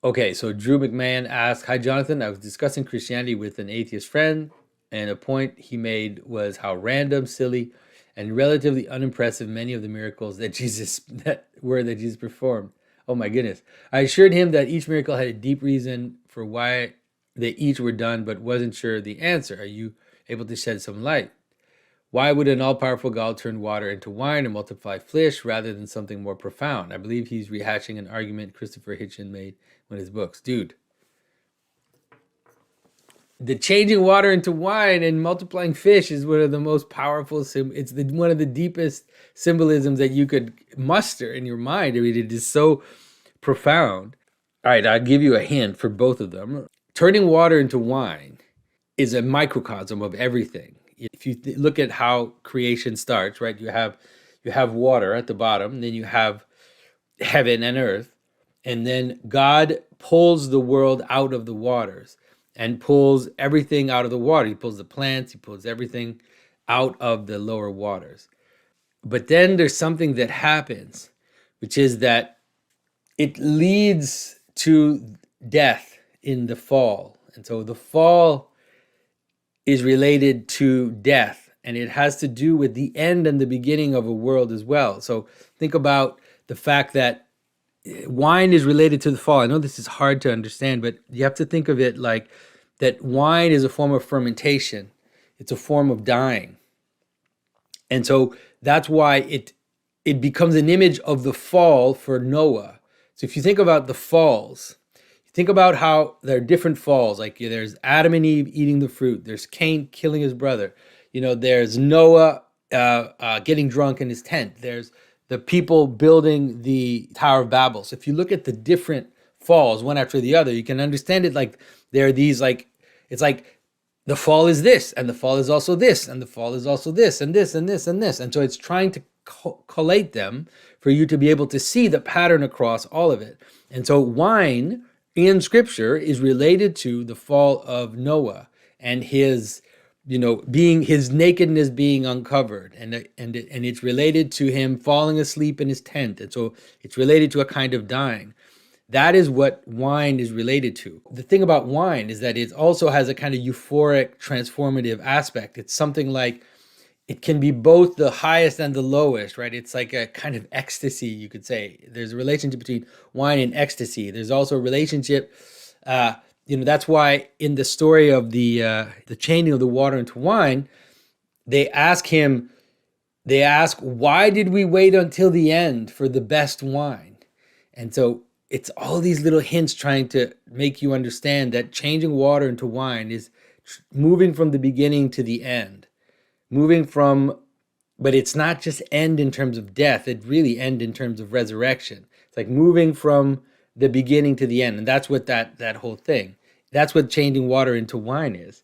Okay, so Drew McMahon asked, "Hi Jonathan, I was discussing Christianity with an atheist friend, and a point he made was how random, silly, and relatively unimpressive many of the miracles that Jesus performed. Oh my goodness. I assured him that each miracle had a deep reason for why they each were done, but wasn't sure the answer. Are you able to shed some light? Why would an all-powerful God turn water into wine and multiply fish rather than something more profound?" I believe he's rehashing an argument Christopher Hitchens made in one of his books. Dude, the changing water into wine and multiplying fish is one of the most powerful one of the deepest symbolisms that you could muster in your mind. I mean, it is so profound. All right, I'll give you a hint for both of them. Turning water into wine is a microcosm of everything. If you look at how creation starts, right? You have water at the bottom, then you have heaven and earth, and then God pulls the world out of the waters and pulls everything out of the water. He pulls the plants, he pulls everything out of the lower waters. But then there's something that happens, which is that it leads to death in the fall. And so the fall is related to death, and it has to do with the end and the beginning of a world as well. So think about the fact that wine is related to the fall. I know this is hard to understand, but you have to think of it like that wine is a form of fermentation. It's a form of dying. And so that's why it becomes an image of the fall for Noah. So if you think about the falls, think about how there are different falls. Like there's Adam and Eve eating the fruit. There's Cain killing his brother. There's Noah getting drunk in his tent. There's the people building the Tower of Babel. So if you look at the different falls one after the other, you can understand it like there are these it's like the fall is this, and the fall is also this, and the fall is also this, and this, and this, and this. And so it's trying to collate them for you to be able to see the pattern across all of it. And so wine in scripture is related to the fall of Noah and his his nakedness being uncovered, and it's related to him falling asleep in his tent. And so it's related to a kind of dying. That is what wine is related to. The thing about wine is that it also has a kind of euphoric transformative aspect. It's something like it can be both the highest and the lowest, right? It's like a kind of ecstasy, you could say. There's a relationship between wine and ecstasy. There's also a relationship, that's why in the story of the changing of the water into wine, they ask, why did we wait until the end for the best wine? And so it's all these little hints trying to make you understand that changing water into wine is moving from the beginning to the end. But it's not just end in terms of death, it really end in terms of resurrection. It's like moving from the beginning to the end. And that's what that whole thing, that's what changing water into wine is.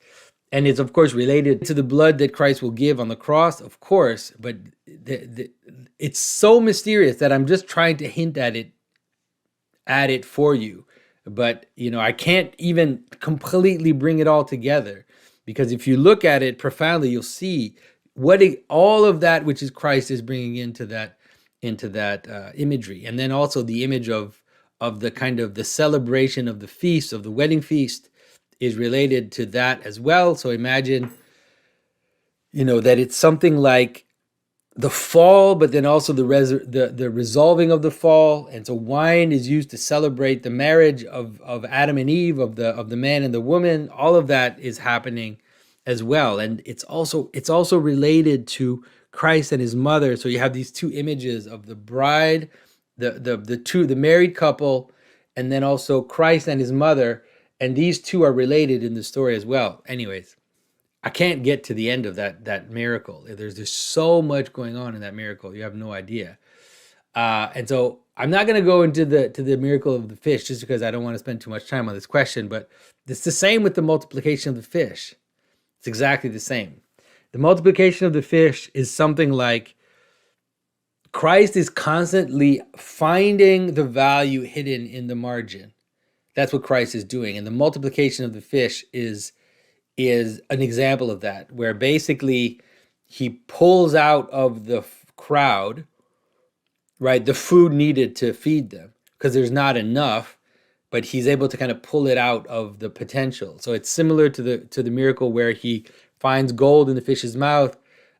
And it's of course related to the blood that Christ will give on the cross, of course, but it's so mysterious that I'm just trying to hint at it for you. But I can't even completely bring it all together. Because if you look at it profoundly, you'll see all of that which is Christ is bringing into that imagery, and then also the image of the kind of the celebration of the feast, of the wedding feast, is related to that as well. So imagine, that it's something like the fall, but then also the resolving of the fall. And so wine is used to celebrate the marriage of Adam and Eve, of the man and the woman. All of that is happening as well. And it's also related to Christ and his mother. So you have these two images of the bride, the married couple, and then also Christ and his mother. And these two are related in the story as well. Anyways, I can't get to the end of that miracle. There's just so much going on in that miracle. You have no idea. And so I'm not going to go into the miracle of the fish just because I don't want to spend too much time on this question. But it's the same with the multiplication of the fish. It's exactly the same. The multiplication of the fish is something like Christ is constantly finding the value hidden in the margin. That's what Christ is doing. And the multiplication of the fish is an example of that, where basically he pulls out of the crowd, right, the food needed to feed them, because there's not enough but he's able to kind of pull it out of the potential. So it's similar to the miracle where he finds gold in the fish's mouth,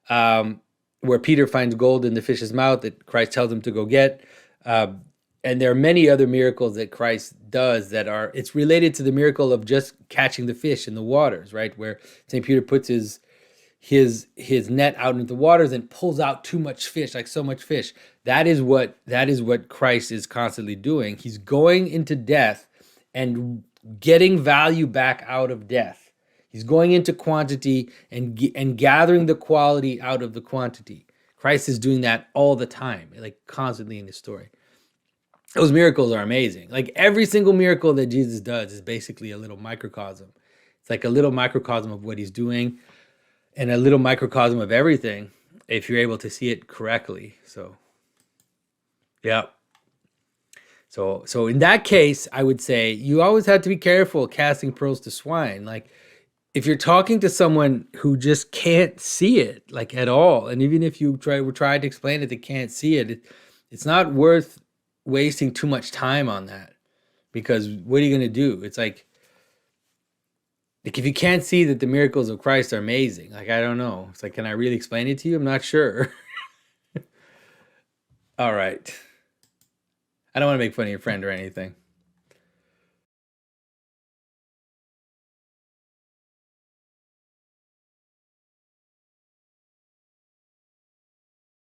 where Peter finds gold in the fish's mouth that Christ tells him to go get. And there are many other miracles that Christ does that are, it's related to the miracle of just catching the fish in the waters, right? Where St. Peter puts his net out into the waters and pulls out too much fish, like so much fish. That is what Christ is constantly doing. He's going into death and getting value back out of death. He's going into quantity and gathering the quality out of the quantity. Christ is doing that all the time, like constantly in his story. Those miracles are amazing. Like every single miracle that Jesus does is basically a little microcosm. It's like a little microcosm of what he's doing, and a little microcosm of everything if you're able to see it correctly. So, yeah. So in that case, I would say you always have to be careful casting pearls to swine. Like if you're talking to someone who just can't see it like at all, and even if you try to explain it, they can't see it, it's not worth wasting too much time on that, because what are you going to do? It's like if you can't see that the miracles of Christ are amazing, like, I don't know. It's like, can I really explain it to you? I'm not sure. All right. I don't want to make fun of your friend or anything.